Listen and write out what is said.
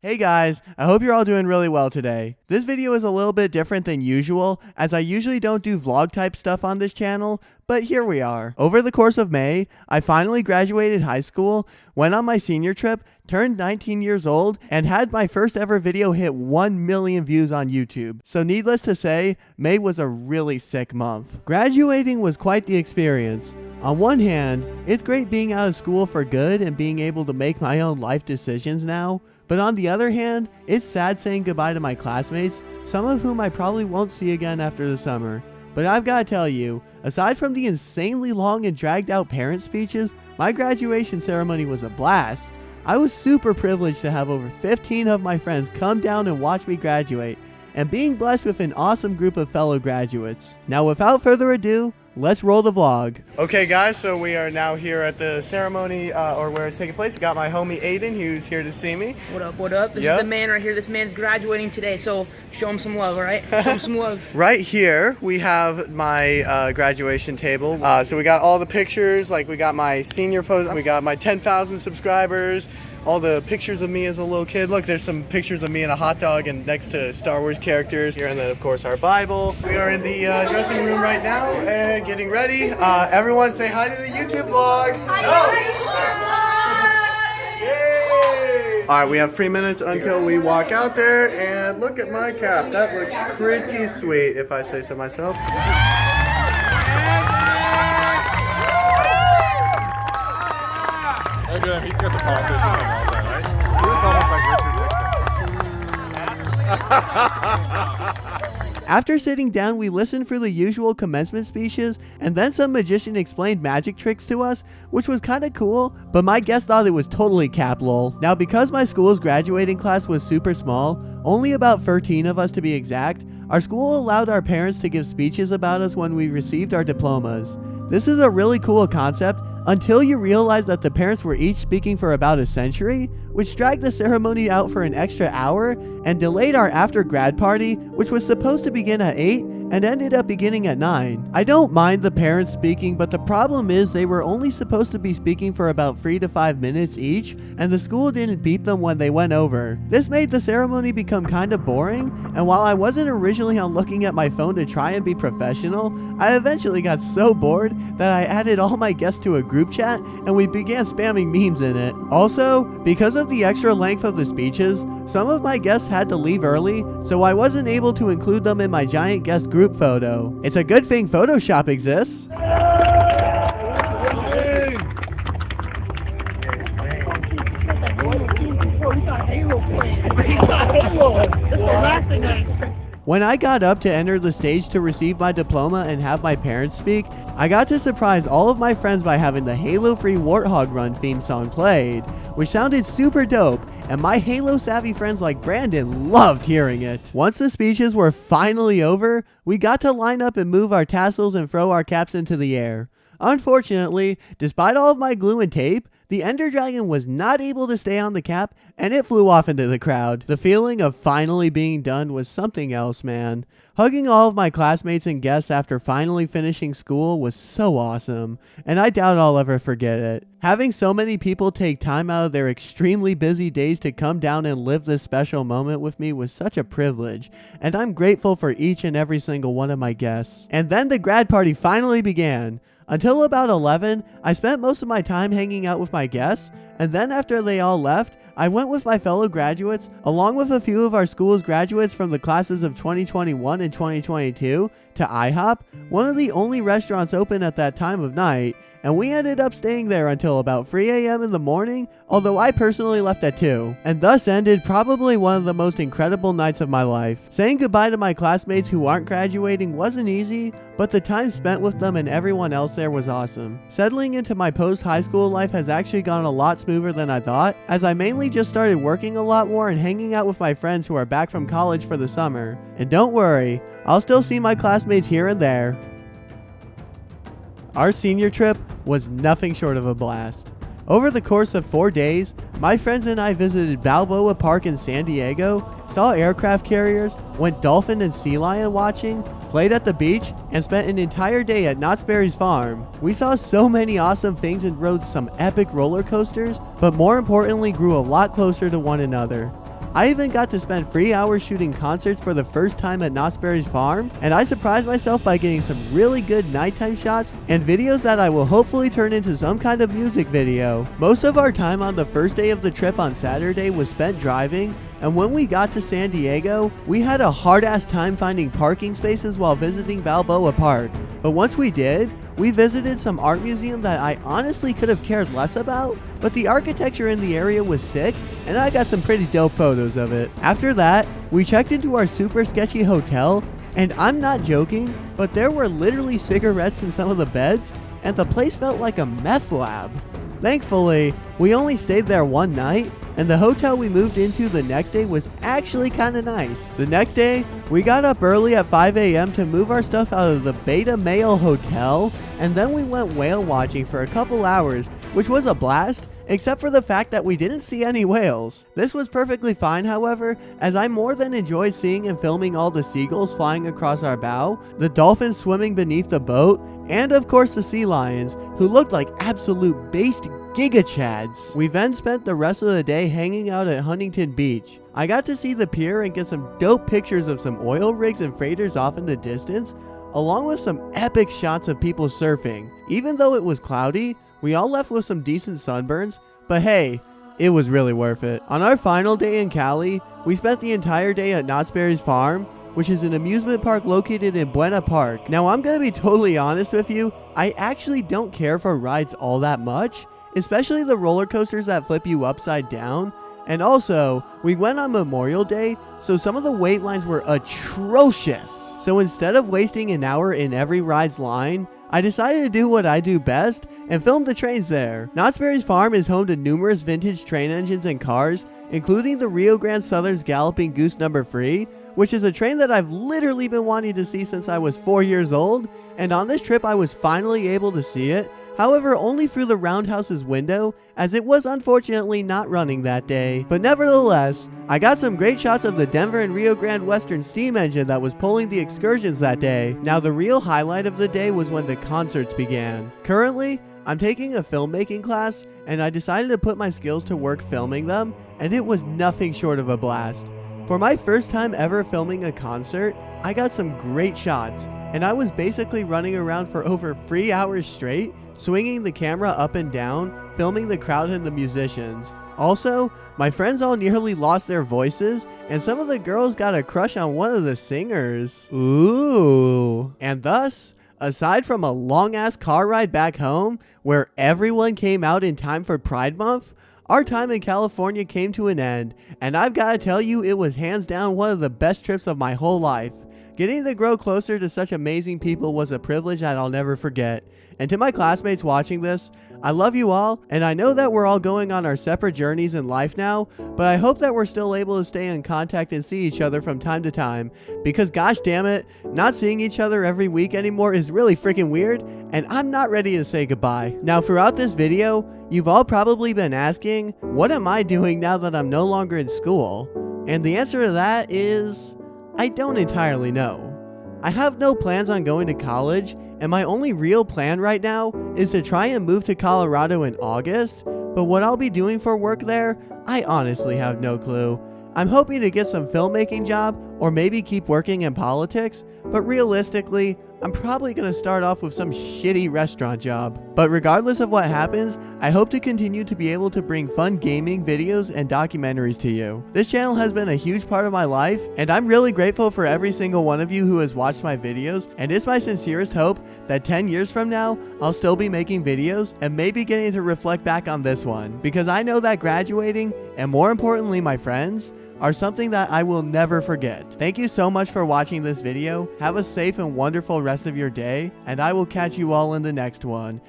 Hey guys, I hope you're all doing really well today. This video is a little bit different than usual, as I usually don't do vlog type stuff on this channel, but here we are. Over the course of May, I finally graduated high school, went on my senior trip, turned 19 years old, and had my first ever video hit 1 million views on YouTube. So needless to say, May was a really sick month. Graduating was quite the experience. On one hand, it's great being out of school for good and being able to make my own life decisions now. But on the other hand, it's sad saying goodbye to my classmates, some of whom I probably won't see again after the summer. But I've got to tell you, aside from the insanely long and dragged out parent speeches, my graduation ceremony was a blast. I was super privileged to have over 15 of my friends come down and watch me graduate, and being blessed with an awesome group of fellow graduates. Now without further ado, let's roll the vlog. Okay guys, so we are now here at the ceremony, or where it's taking place. We got my homie Aiden, who's here to see me. What up, what up? This is the man right here. This man's graduating today, so show him some love, alright? Show him some love. Right here, we have my graduation table. So we got all the pictures, like we got my senior photos, we got my 10,000 subscribers, all the pictures of me as a little kid. Look, there's some pictures of me and a hot dog and next to Star Wars characters here, and then of course our Bible. We are in the dressing room right now and getting ready. Everyone say hi to the YouTube vlog. Yay! Alright, we have 3 minutes until we walk out there, and look at my cap. That looks pretty sweet if I say so myself. Look at him, he's got the politician and all that, right? He looks almost like Richard Nixon. After sitting down, we listened for the usual commencement speeches, and then some magician explained magic tricks to us, which was kinda cool, but my guest thought it was totally cap lol. Now because my school's graduating class was super small, only about 13 of us to be exact, our school allowed our parents to give speeches about us when we received our diplomas. This is a really cool concept, until you realize that the parents were each speaking for about a century, which dragged the ceremony out for an extra hour and delayed our after grad party, which was supposed to begin at 8 and ended up beginning at 9. I don't mind the parents speaking, but the problem is they were only supposed to be speaking for about 3 to 5 minutes each, and the school didn't beep them when they went over. This made the ceremony become kind of boring, and while I wasn't originally on looking at my phone to try and be professional, I eventually got so bored that I added all my guests to a group chat and we began spamming memes in it. Also, because of the extra length of the speeches, some of my guests had to leave early, so I wasn't able to include them in my giant guest group photo. It's a good thing Photoshop exists. When I got up to enter the stage to receive my diploma and have my parents speak, I got to surprise all of my friends by having the Halo Free Warthog Run theme song played, which sounded super dope, and my Halo savvy friends like Brandon loved hearing it. Once the speeches were finally over, we got to line up and move our tassels and throw our caps into the air. Unfortunately, despite all of my glue and tape, the Ender Dragon was not able to stay on the cap, and it flew off into the crowd. The feeling of finally being done was something else, man. Hugging all of my classmates and guests after finally finishing school was so awesome, and I doubt I'll ever forget it. Having so many people take time out of their extremely busy days to come down and live this special moment with me was such a privilege, and I'm grateful for each and every single one of my guests. And then the grad party finally began. Until about 11, I spent most of my time hanging out with my guests, and then after they all left, I went with my fellow graduates, along with a few of our school's graduates from the classes of 2021 and 2022, to IHOP, one of the only restaurants open at that time of night, and we ended up staying there until about 3 a.m. in the morning, although I personally left at 2, and thus ended probably one of the most incredible nights of my life. Saying goodbye to my classmates who aren't graduating wasn't easy, but the time spent with them and everyone else there was awesome. Settling into my post-high school life has actually gone a lot smoother than I thought, as I mainly just started working a lot more and hanging out with my friends who are back from college for the summer. And don't worry, I'll still see my classmates here and there. Our senior trip was nothing short of a blast. Over the course of 4 days, my friends and I visited Balboa Park in San Diego, saw aircraft carriers, went dolphin and sea lion watching, played at the beach, and spent an entire day at Knott's Berry's farm. We saw so many awesome things and rode some epic roller coasters, but more importantly grew a lot closer to one another. I even got to spend free hours shooting concerts for the first time at Knott's Berry Farm, and I surprised myself by getting some really good nighttime shots and videos that I will hopefully turn into some kind of music video. Most of our time on the first day of the trip on Saturday was spent driving, and when we got to San Diego, we had a hard-ass time finding parking spaces while visiting Balboa Park. But once we did, we visited some art museum that I honestly could have cared less about, but the architecture in the area was sick, and I got some pretty dope photos of it. After that, we checked into our super sketchy hotel, and I'm not joking, but there were literally cigarettes in some of the beds, and the place felt like a meth lab. Thankfully, we only stayed there one night, and the hotel we moved into the next day was actually kinda nice. The next day, we got up early at 5 a.m. to move our stuff out of the Beta Male Hotel, and then we went whale watching for a couple hours, which was a blast, except for the fact that we didn't see any whales. This was perfectly fine, however, as I more than enjoyed seeing and filming all the seagulls flying across our bow, the dolphins swimming beneath the boat, and of course the sea lions, who looked like absolute based Giga Chads. We then spent the rest of the day hanging out at Huntington Beach. I got to see the pier and get some dope pictures of some oil rigs and freighters off in the distance, along with some epic shots of people surfing. Even though it was cloudy, we all left with some decent sunburns, but hey, it was really worth it. On our final day in Cali, we spent the entire day at Knott's Berry Farm, which is an amusement park located in Buena Park. Now I'm gonna be totally honest with you, I actually don't care for rides all that much, especially the roller coasters that flip you upside down. And also, we went on Memorial Day, so some of the wait lines were atrocious. So instead of wasting an hour in every ride's line, I decided to do what I do best and film the trains there. Knott's Berry Farm is home to numerous vintage train engines and cars, including the Rio Grande Southern's Galloping Goose No. 3, which is a train that I've literally been wanting to see since I was 4 years old, and on this trip I was finally able to see it. However, only through the roundhouse's window, as it was unfortunately not running that day. But nevertheless, I got some great shots of the Denver and Rio Grande Western steam engine that was pulling the excursions that day. Now the real highlight of the day was when the concerts began. Currently, I'm taking a filmmaking class, and I decided to put my skills to work filming them, and it was nothing short of a blast. For my first time ever filming a concert, I got some great shots, and I was basically running around for over 3 hours straight, swinging the camera up and down, filming the crowd and the musicians. Also, my friends all nearly lost their voices, and some of the girls got a crush on one of the singers. Ooh. And thus, aside from a long-ass car ride back home, where everyone came out in time for Pride Month, our time in California came to an end, and I've got to tell you, it was hands down one of the best trips of my whole life. Getting to grow closer to such amazing people was a privilege that I'll never forget. And to my classmates watching this, I love you all, and I know that we're all going on our separate journeys in life now, but I hope that we're still able to stay in contact and see each other from time to time, because gosh damn it, not seeing each other every week anymore is really freaking weird, and I'm not ready to say goodbye. Now throughout this video, you've all probably been asking, what am I doing now that I'm no longer in school? And the answer to that is, I don't entirely know. I have no plans on going to college, and my only real plan right now is to try and move to Colorado in August, but what I'll be doing for work there, I honestly have no clue. I'm hoping to get some filmmaking job, or maybe keep working in politics, but realistically, I'm probably going to start off with some shitty restaurant job. But regardless of what happens, I hope to continue to be able to bring fun gaming videos and documentaries to you. This channel has been a huge part of my life, and I'm really grateful for every single one of you who has watched my videos, and it's my sincerest hope that 10 years from now, I'll still be making videos and maybe getting to reflect back on this one, because I know that graduating, and more importantly my friends, are something that I will never forget. Thank you so much for watching this video. Have a safe and wonderful rest of your day, and I will catch you all in the next one.